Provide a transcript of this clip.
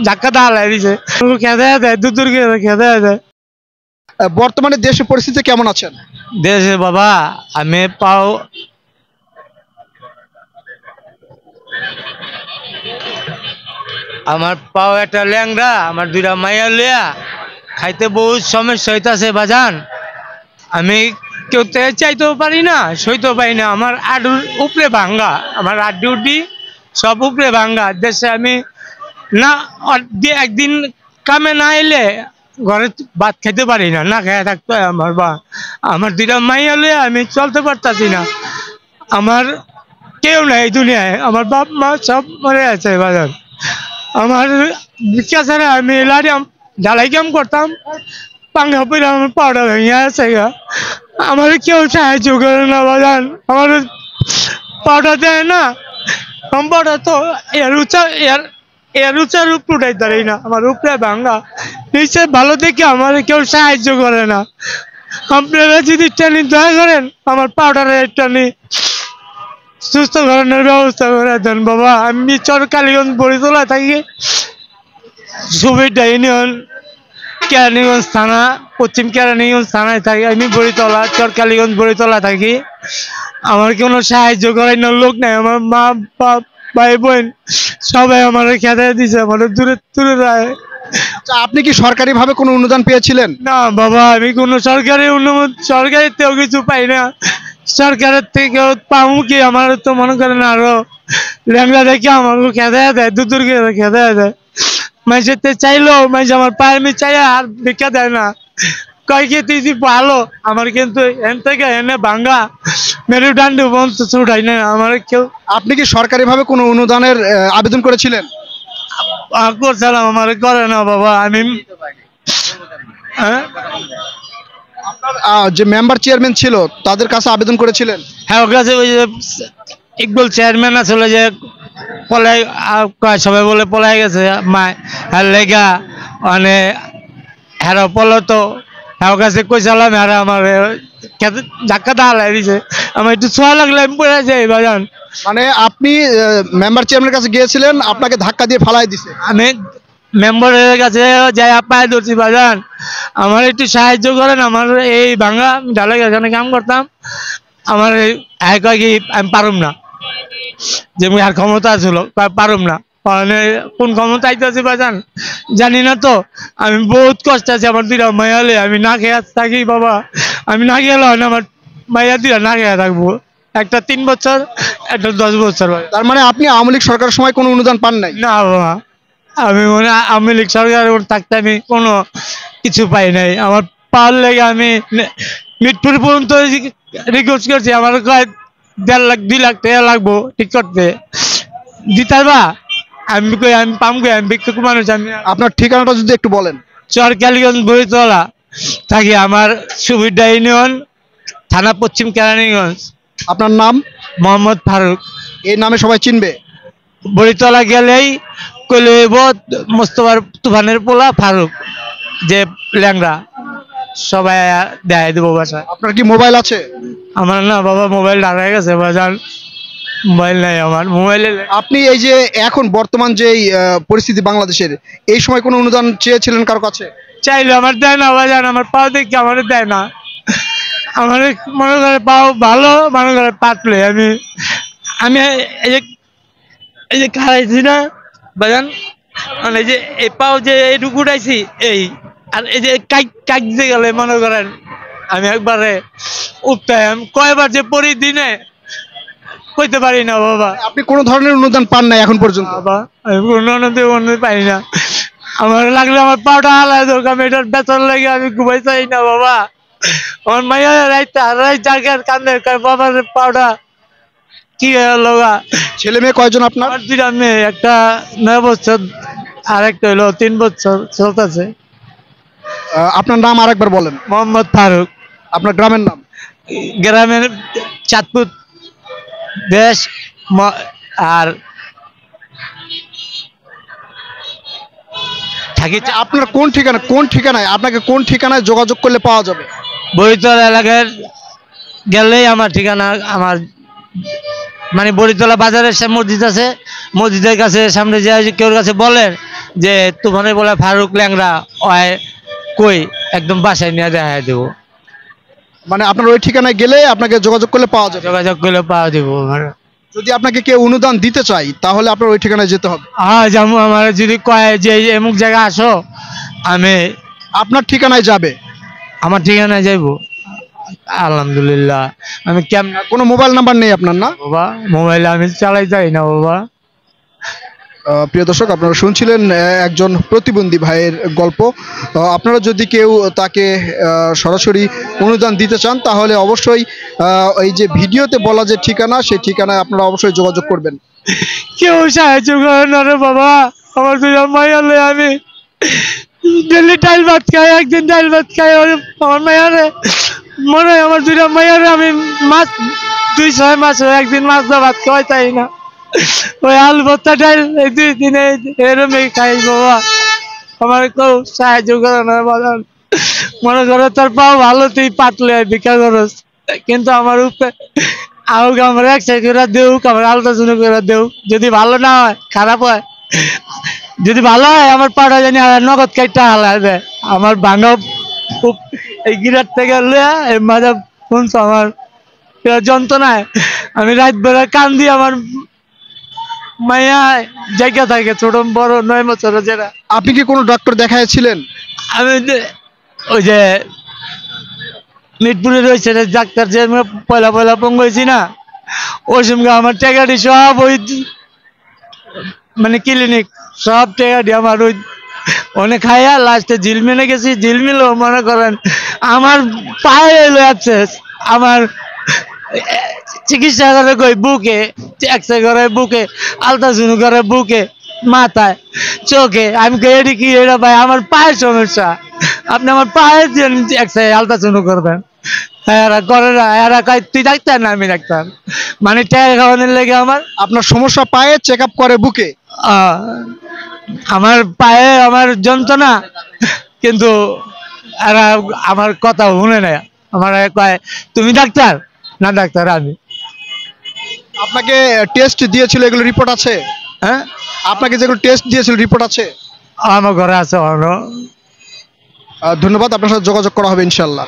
ধাক্কা দাঁড়ায় দিছে খেতে দেয় দুদূর খেতে দেয়। বর্তমানে দেশের পরিস্থিতি কেমন আছেন? দেশে বাবা আমি পাও আমার পাও একটা ল্যাংড়া, আমার দুইটা মাইয়া লিয়া খাইতে বহুত সমস্যা হইতাছে বাজান। আমি কেউ চাইতেও পারি না, সইতেও পারি না। আমার আডুর উপরে ভাঙ্গা, আমার আড্ডি উড্ডি সব উপরে ভাঙ্গা। দেশে আমি না একদিন কামে না এলে ঘরে ভাত খেতে পারি না, না খেয়ে থাকতে হয় আমার। বা আমার দুইটা মাইয়া লিয়া আমি চলতে পারতাছি না। আমার কেউ নাই এই দুনিয়ায়, আমার বাপ মা সব মরে আছে বাজার। আমার ভিক্ষা ছাড়া আমি লাড়িয়াম ঢালাই কাম করতাম, পাঙ্গা পরে আমার পাউডার ভেঙে আছে গা। আমার কেউ সাহায্য করে না বাজান, আমার পাউডার দেয় না। আমার পাউডার তো এর উচার উপর উঠাই দাঁড়াই না, আমার উপরে ভাঙ্গা নিচে ভালো দেখে আমার কেউ সাহায্য করে না। আপনারা যদি টানি দয়া করেন আমার পাউডারের টানি সুস্থ করানোর ব্যবস্থা করে দেন বাবা। আমি চরকালীগঞ্জ বড়িতলা থাকি, সুবিধা ইউনিয়ন কেরানীগঞ্জ থানা, পশ্চিম কেরানীগঞ্জ থানায় থাকি আমি। বড়িতলা চরকালীগঞ্জ বড়িতলা থাকি। আমার কোনো সাহায্য করানোর লোক নাই। আমার মা বাপ ভাই বোন সবাই আমার খেতে দিছে, আমার দূরে দূরে রায়। আচ্ছা, আপনি কি সরকারিভাবে কোনো অনুদান পেয়েছিলেন? না বাবা, আমি কোনো সরকারের থেকেও কিছু পাই না। সরকারের থেকে পাবো কি? আমার তো মনে করেন আরো ল্যাংলা দেখে আমার খেতে দেয়, দুদূর খেতে দেয়। মাইসেতে চাইলো মাইস আমার পায়ে চাই আর ভিক্ষা দেয় না, কয় কি তুই ভালো। আমার কিন্তু এন থেকে এনে ভাঙ্গা মেরুদণ্ড বন্ধ ছুটাই না আমার কেউ। আপনি কি সরকারিভাবে কোনো অনুদানের আবেদন করেছিলেন? করছিলাম, আমার করে না বাবা। আমি হ্যাঁ, যে মেম্বার চেয়ারম্যান ছিল তাদের কাছে আবেদন করেছিলেন? হ্যাঁ, ওর কাছে ওই যে ইকবাল চেয়ারম্যান আসলে যে পলাই সবাই বলে পলাই গেছে মা হ্যাঁ লেগা মানে হ্যাঁ পলো তো হ্যাঁ কাছে কইসালাম। হ্যাঁ আমার ধাক্কা দাঁড়ায় দিছে, আমার একটু ছোঁয়া লাগলে আমি পড়ে যাই বাজান। মানে আপনি মেম্বার চেয়ারম্যানের কাছে গিয়েছিলেন, আপনাকে ধাক্কা দিয়ে ফালাই দিছে? আমি মেম্বারের কাছে যাই পায়ে ধরছি বাজান, আমার একটু সাহায্য করেন। আমার এই ভাঙ্গা ঢালাই এখানে কাম করতাম, আমার এই কয় কি আমি পারুম না, যে আর ক্ষমতা ছিল পারুম না। মানে কোন ক্ষমতা আইতেছে বাজান জানি না তো। আমি বহুত কষ্ট আছে, আমার দুইটা মায়ালে আমি না খেয়ে থাকি বাবা। আমি না খেলে হয় না, আমার মাইয়া দুইটা না খেয়ে থাকবো, একটা 3 বছর একটা 10 বছর। তার মানে আপনি আওয়ামী লীগ সরকারের সময় কোনো অনুদান পান নাই? না বাবা, আমি মনে আওয়ামী লীগ সরকার থাকতে আমি কোনো কিছু পাই নাই। আমার পাওয়ার লেগে আমি মৃত্যুর পর্যন্ত রিকোয়েস্ট করছি, আমার কয় 1.5 লাখ 2 লাখ টাকা লাগবো ঠিক করতে, দিতে পারবা? আমি কই আমি পাম কই, আমি ভিক্ষুক মানুষ। আমি আপনার ঠিকানাটা যদি একটু বলেন। চরকালীগঞ্জ বড়িতলা থাকি, আমার সুবিধা ইউনিয়ন থানা পশ্চিম কেরানীগঞ্জ। আপনার নাম? মোহাম্মদ ফারুক। এই নামে সবাই চিনবে? বড়িতলা গেলেই কইলে মোস্তফার তুফানের পোলা ফারুক যে ল্যাংড়া, সবাই দেয় দেবো বাসা। আপনার কি মোবাইল আছে? আমার না বাবা, মোবাইল হারিয়ে গেছে বাজান, মোবাইল নাই আমার মোবাইলে। আপনি এই যে এখন বর্তমান যে পরিস্থিতি বাংলাদেশের, এই সময় কোনো অনুদান চেয়েছিলেন কারো কাছে? চাইলে আমার দেয় না বাজান, আমার পাও দেখি আমার দেয় না। আমার মনে করে পাও ভালো, মনে করে পাতলে আমি আমি এই যে খাইছি না বাজান, মানে যে এই পাও যে এইটুকু উঠাইছি এই, আর এই যে কাক দিয়ে গেলে মনে করেন আমি একবারে উঠতে কয়বার যে পরি দিনে কইতে পারি না বাবা। আপনি কোনো ধরনের অনুদান পান নাই এখন পর্যন্ত? বাবা আমি কোনো অনুদান পাই না। আমার লাগলে আমার পাউডার হালায় দরকার, এটার বেতন লাগে আমি ঘুমাই চাই না বাবা। আমার মাইয়া রাইত জায়গার কান্দে বাবার পাউডার কি লগা। ছেলে মেয়ে কয়জন আপনার? আমার 2টা মেয়ে, একটা 9 বছর আর একটা হলো 3 বছর চলতেছে। আপনার নাম আরেকবার বলেন। মোহাম্মদ ফারুক। আপনার গ্রামের নাম? গ্রামের চাঁদপুর দেশ। আর থাকি আপনার কোন ঠিকানায় আপনাকে কোন ঠিকানায় যোগাযোগ করলে পাওয়া যাবে? বড়িতলা এলাকার গেলেই আমার ঠিকানা। আমার মানে বড়িতলা বাজারের মসজিদ আছে, মসজিদের কাছে সামনে যে কেউ কাছে বলেন যে তোমার বলে ফারুক ল্যাংরা ওই কই একদম বাসায় নিয়ে দেখা দেবো, মানে আপনার ওই ঠিকানায় গেলে আপনাকে যোগাযোগ করলে পাওয়া যাবে। যোগাযোগ করলে পাওয়া দেবো আমার। যদি আপনাকে কেউ অনুদান দিতে চাই তাহলে আপনার ওই ঠিকানায় যেতে হবে। হ্যাঁ যাবো, আমার যদি কয় যে এমুক জায়গায় আসো, আমি আপনার ঠিকানায় যাবে। আমার ঠিকানায় যাইবো। আলহামদুলিল্লাহ। আমি কেমন কোনো মোবাইল নাম্বার নেই আপনার না? বাবা, মোবাইলে আমি চালাই যাই না বাবা। প্রিয় দর্শক, আপনারা শুনছিলেন একজন প্রতিবন্ধী ভাইয়ের গল্প। আপনারা যদি কেউ তাকে সরাসরি অনুদান দিতে চান তাহলে অবশ্যই এই যে ভিডিওতে বলা যে ঠিকানা, সেই ঠিকানায় আপনারা অবশ্যই যোগাযোগ করবেন। কেউ সাহায্য করে না রে বাবা, আমার দুই মাইয়া লই আমি ডেলি ডাল ভাত খাই, একদিন ডাল ভাত খাই। আমার মাইয়ারে মনে হয় আমার দুইটা মাইয়ারে আমি মাছ 2-6 মাস একদিন মাছ দা ভাত খাওয়াই, তাই না ওই আলু ভর্তা ডাল এই 2 দিনে এরমই খাই বাবা। আমার কেউ সাহায্য করে না বাজান। মনে করো তোর পাও ভালো, তুই পাতলে ভিক্ষা করস, কিন্তু আমার উপরে আউক আমার 1 করে দেউক, আমার আলোচনা করে দেউক। যদি ভালো না হয়, খারাপ হয়, যদি ভালো হয় আমার পাড়া জানি নগদ কাইটা হালাবে। আমার ভাঙা এই গিরাট থেকে লইয়া এই মাজা শুনছ আমার যন্ত্রণায় আমি রাত বেলা কান্দি। আমার মাইয়া জায়গা থাকে ছোট বড় 9 বছর যেটা। আপনি কি কোনো ডক্টর দেখাইছিলেন? আমি ওই যে মিরপুরে রয়েছে ডাক্তার, যে পয়লা পয়লা পঙ্গ হয়েছি না, ওই সঙ্গে আমার টাকাটি সব ওই মানে ক্লিনিক সব টাকাটি আমার ওই অনেক খাইয়া লাস্টে ঝিলমিলে গেছি। ঝিলমিলও মনে করেন আমার পায়ে এলো যাচ্ছে, আমার চিকিৎসা করে কই বুকে, এক্সরে করে বুকে, আলট্রাসাউন্ড করে বুকে, মাথায়, চোখে। আমি কই এটি কি, এটা ভাই আমার পায়ের সমস্যা, আপনি আমার পায়ের দিয়ে এক্সরে আলট্রাসাউন্ড করবেন। এরা করে না, এরা কয় তুই ডাক্তার না আমি ডাক্তার, মানে টাকা খাওয়ানোর লেগে আমার। আপনার সমস্যা পায়ে, চেক আপ করে বুকে। আমার পায়ে আমার যন্ত্রণা, কিন্তু এরা আমার কথা শুনে না। আমার কয় তুমি ডাক্তার না ডাক্তার আমি। আপনাকে টেস্ট দিয়েছিল, এগুলো রিপোর্ট আছে? হ্যাঁ, আপনাকে যেগুলো টেস্ট দিয়েছিল রিপোর্ট আছে? আমার ঘরে আছে। ধন্যবাদ, আপনার সাথে যোগাযোগ করা হবে ইনশাল্লাহ।